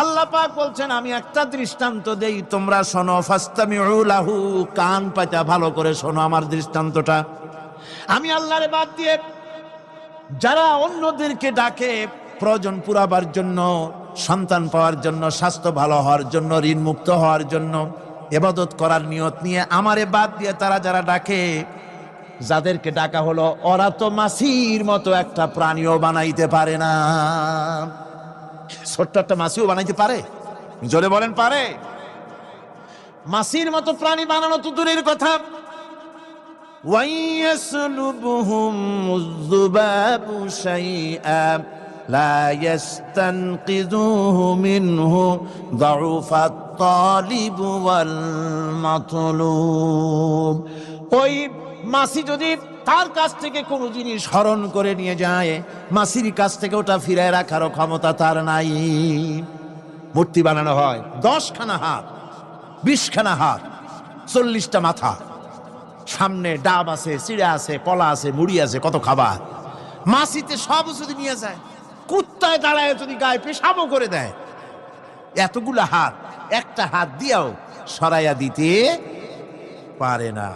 আল্লাহ পাক বলছেন আমি একটা দৃষ্টান্ত দেই, তোমরা শোনো। ফাস্তামিউ লাহু, কান পাতা ভালো করে শোনো আমার দৃষ্টান্তটা। আমি আল্লাহরে বাদ দিয়ে যারা অন্যদেরকে ডাকে প্রয়োজন পুরাবার জন্য, সন্তান পাওয়ার জন্য, স্বাস্থ্য ভালো হওয়ার জন্য, ঋণ মুক্ত হওয়ার জন্য, ইবাদত করার নিয়ত নিয়ে আমারে বাদ দিয়ে তারা যারা ডাকে, যাদেরকে ডাকা হলো, ওরা তো মাছির মতো একটা প্রাণীও বানাইতে পারে না। ছোট্ট একটা মাছিও বানাইতে পারে? জোরে বলেন, পারে? মাছির মতো প্রাণী বানানো তো দূরের কথা, وَيَسْلُبُهُمُ الذُّبَابُ شَيْئًا لَا يَسْتَنقِذُوهُ مِنْهُ ضَعُفَ الطَّالِبُ وَالْمَطْلُوبُ। ওই মাছি যদি তার কাছ থেকে কোনো জিনিস হরণ করে নিয়ে যায়, মাছির কাছ থেকে ওটা ফিরায় রাখারও ক্ষমতা তার নাই। মূর্তি বানানো হয় 10খানা হাত, 20খানা হাত, 40টা মাথা, সামনে ডাব আছে, চিড়া আছে, কলা আছে, মুড়ি আছে, কত খাবার। মাছিতে সব যদি নিয়ে যায়, কুত্তায় দাঁড়ায় যদি গায়ে পেশাবও করে দেয়, এতগুলা হাত একটা হাত দিয়েও সরাইয়া দিতে পারে না।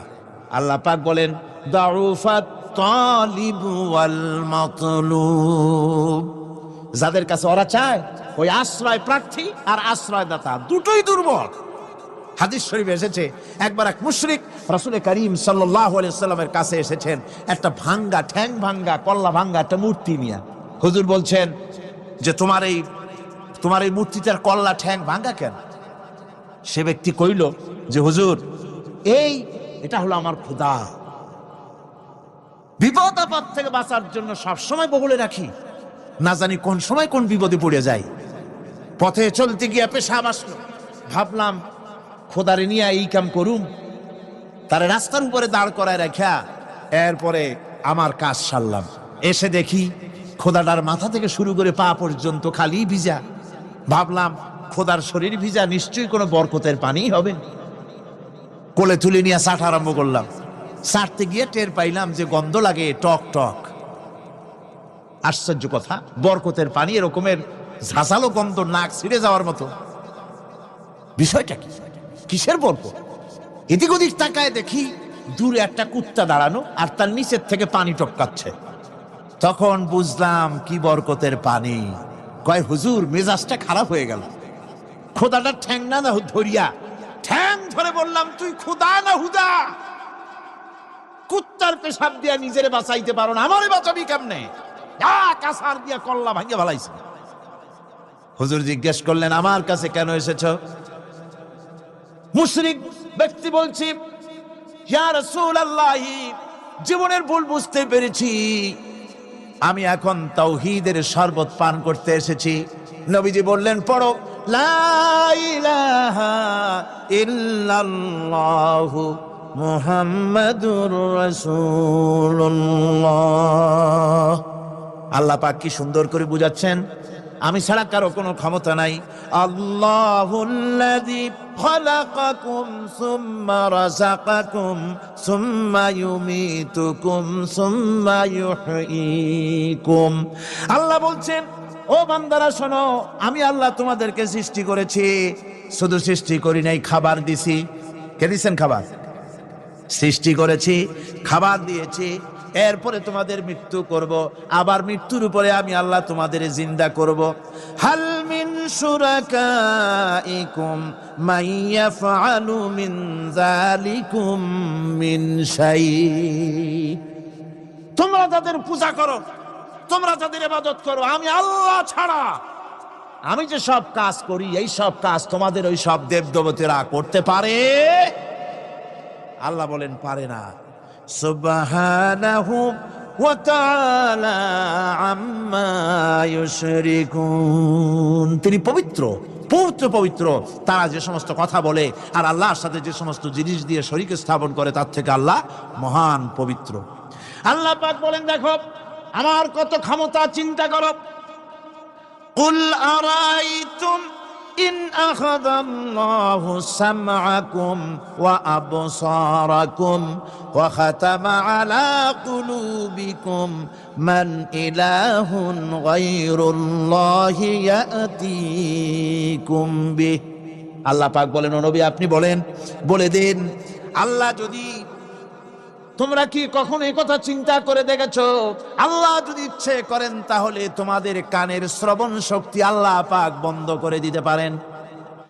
আল্লাহ পাক বলেন দাউফাত তালিবু ওয়াল মাতলুব। যাদের কাছে ওরা চায়, ওই আশ্রয় প্রার্থী আর আশ্রয়দাতা দুটোই দুর্বল। হাদিস শরীফে এসেছে, একবার এক মুশরিক রাসূল করিম সাল্লাল্লাহু আলাইহি ওয়াসাল্লামের কাছে এসেছেন একটা ভাঙ্গা, ঠ্যাং ভাঙ্গা, কল্লা ভাঙ্গা একটা মূর্তি নিয়ে। হুজুর বলছেন যে তোমার এই মূর্তিটার কল্লা ঠ্যাং ভাঙ্গা কেন? সে ব্যক্তি কইল যে হুজুর, এটা হলো আমার খোদা। বিপদ আপদ থেকে বাঁচার জন্য সবসময় বগলে রাখি, না জানি কোন সময় কোন বিপদে পড়ে যাই। পথে চলতে গিয়ে পেশাব আসলো, ভাবলাম খোদারে নিয়ে এই কাম করুম, তার রাস্তার উপরে দাঁড় করায় রাখা, এরপরে আমার কাজ সারলাম। এসে দেখি খোদাটার মাথা থেকে শুরু করে পা পর্যন্ত খালি ভিজা। ভাবলাম খোদার শরীর ভিজা, নিশ্চয়ই কোনো বরকতের পানি হবে। কোলে তুলে নিয়ে চাট আরম্ভ করলাম। চাটতে গিয়ে টের পাইলাম যে গন্ধ লাগে টক টক। আশ্চর্য কথা, বরকতের পানি এরকমের ঝাঁঝালো গন্ধ, নাক ছিঁড়ে যাওয়ার মতো। বিষয়টা কি? কিসের বরকত? এদিক ওদিক তাকায় দেখি দূরে একটা কুত্তা দাঁড়ানো, আর তার নিচের থেকে পানি টপকাচ্ছে। তখন বুঝলাম কি বরকতের পানি। কয় হুজুর, মেজাজটা খারাপ হয়ে গেল। খোদাটার ঠ্যাং না ধরিয়া, ঠ্যাং ধরে বললাম, তুই খোদা না হুদা? কুত্তার পেশাব দিয়া নিজেরে বাঁচাইতে পারো না, আমারে বাঁচাবি কেমনে? কাসার দিয়া কল্লা ভাঙিয়া ভালাইছে। হুজুর জিজ্ঞেস করলেন, আমার কাছে কেন এসেছ? মুশরিক ব্যক্তি বলছি, ইয়া রাসূলুল্লাহ, জীবনের ভুল বুঝতে পেরেছি, আমি এখন তাওহীদের শরবত পান করতে এসেছি। নবীজি বললেন, পড়ো লা ইলাহা ইল্লাল্লাহু মুহাম্মাদুর রাসূলুল্লাহ। আল্লাহ পাক কি সুন্দর করে বুঝাচ্ছেন, আমি ছাড়া কারো কোনো ক্ষমতা নাই। আল্লাহুল্লাযী খালাকাকুম সুম্মা রাযাকাকুম সুম্মা ইউমীতুকুম সুম্মা ইউহয়ীকুম। আল্লাহ বলছেন, ও বান্দারা শোনো, আমি আল্লাহ তোমাদেরকে সৃষ্টি করেছি। শুধু সৃষ্টি করি নাই, খাবার দিছি। কে দিয়েছেন খাবার? সৃষ্টি করেছি, খাবার দিয়েছি, এরপরে তোমাদের মৃত্যু করব, আবার মৃত্যুর উপরে আমি আল্লাহ তোমাদের জিন্দা করব। হাল মিন শুরাকাইকুম মান ইয়াফআলু মিন যালিকুম মিন শাই। তোমরা তাদের পূজা করো, তোমরা তাদের ইবাদত করো, আমি আল্লাহ ছাড়া আমি যে সব কাজ করি, এই সব কাজ তোমাদের ওই সব দেবদেবতারা করতে পারে? আল্লাহ বলেন, পারে না। সুবহানাহু ওয়া তাআলা আম্মা ইউশরিকুন। তিনি পবিত্র, পবিত্র। তারা যে সমস্ত কথা বলে আর আল্লাহর সাথে যে সমস্ত জিনিস দিয়ে শরীক স্থাপন করে, তার থেকে আল্লাহ মহান, পবিত্র। আল্লাহ পাক বলেন, দেখো আমার কত ক্ষমতা, চিন্তা করো। কুল আরাইতুম ইন আখাযাল্লাহু সামআকুম ওয়া আবসারাকুম ওয়া খাতামা আলা কুলুবিকুম মান ইলাহুন গায়রুল্লাহি ইয়াতি ইউরিকুম বি। আল্লাহ পাক বলেন, ও নবী আপনি বলেন, বলে দিন, আল্লাহ যদি, তোমরা কি কখনো এই কথা চিন্তা করে দেখেছো, আল্লাহ যদি ইচ্ছে করেন তাহলে তোমাদের কানের শ্রবণ শক্তি আল্লাহ পাক বন্ধ করে দিতে পারেন।